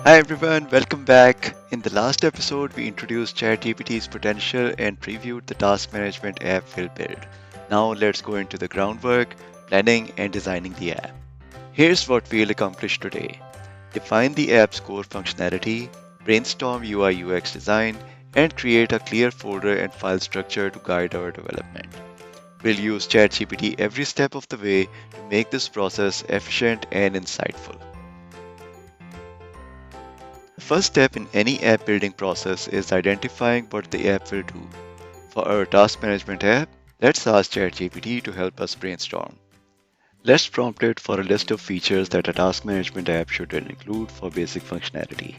Hi everyone, welcome back. In the last episode, we introduced ChatGPT's potential and previewed the task management app we'll build. Now let's go into the groundwork, planning and designing the app. Here's what we'll accomplish today. Define the app's core functionality, brainstorm UI UX design, and create a clear folder and file structure to guide our development. We'll use ChatGPT every step of the way to make this process efficient and insightful. The first step in any app building process is identifying what the app will do. For our task management app, let's ask ChatGPT to help us brainstorm. Let's prompt it for a list of features that a task management app should include for basic functionality.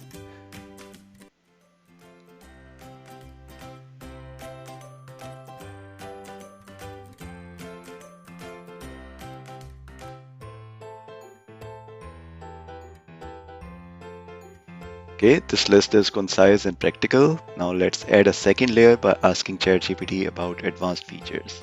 Okay, this list is concise and practical. Now let's add a second layer by asking ChatGPT about advanced features.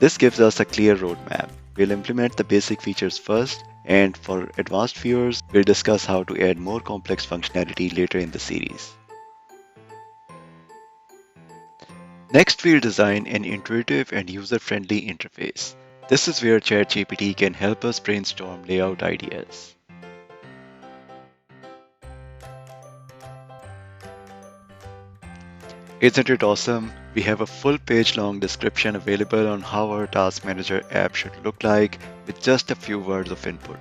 This gives us a clear roadmap. We'll implement the basic features first, and for advanced viewers, we'll discuss how to add more complex functionality later in the series. Next, we'll design an intuitive and user-friendly interface. This is where ChatGPT can help us brainstorm layout ideas. Isn't it awesome? We have a full page long description available on how our Task Manager app should look like with just a few words of input.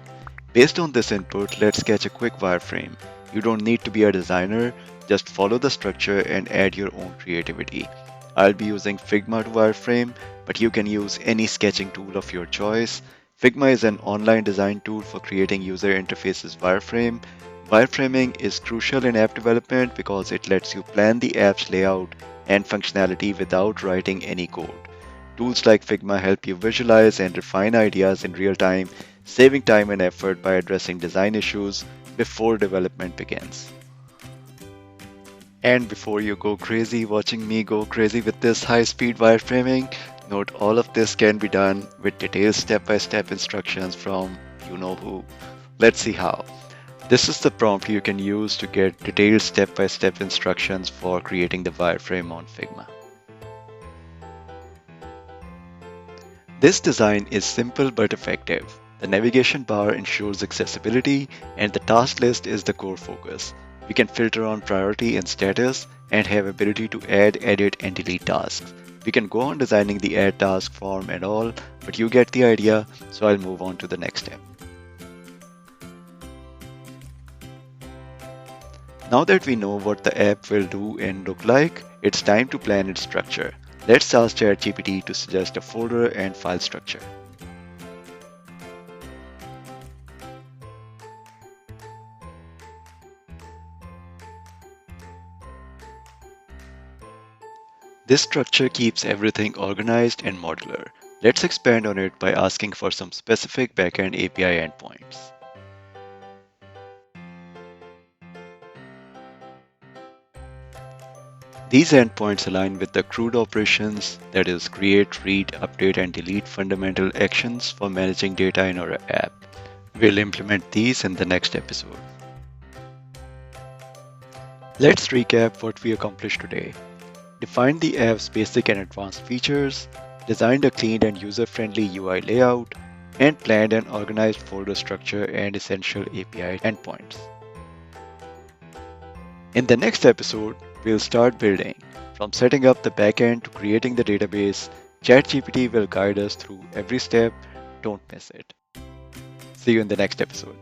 Based on this input, let's sketch a quick wireframe. You don't need to be a designer, just follow the structure and add your own creativity. I'll be using Figma to wireframe, but you can use any sketching tool of your choice. Figma is an online design tool for creating user interfaces wireframe. Wireframing is crucial in app development because it lets you plan the app's layout and functionality without writing any code. Tools like Figma help you visualize and refine ideas in real time, saving time and effort by addressing design issues before development begins. And before you go crazy watching me go crazy with this high-speed wireframing, note all of this can be done with detailed step-by-step instructions from you know who. Let's see how. This is the prompt you can use to get detailed step-by-step instructions for creating the wireframe on Figma. This design is simple but effective. The navigation bar ensures accessibility and the task list is the core focus. We can filter on priority and status and have ability to add, edit and delete tasks. We can go on designing the add task form and all, but you get the idea, so I'll move on to the next step. Now that we know what the app will do and look like, it's time to plan its structure. Let's ask ChatGPT to suggest a folder and file structure. This structure keeps everything organized and modular. Let's expand on it by asking for some specific backend API endpoints. These endpoints align with the CRUD operations, that is, create, read, update, and delete fundamental actions for managing data in our app. We'll implement these in the next episode. Let's recap what we accomplished today. Defined the app's basic and advanced features, designed a clean and user-friendly UI layout, and planned an organized folder structure and essential API endpoints. In the next episode, we'll start building. From setting up the backend to creating the database, ChatGPT will guide us through every step. Don't miss it. See you in the next episode.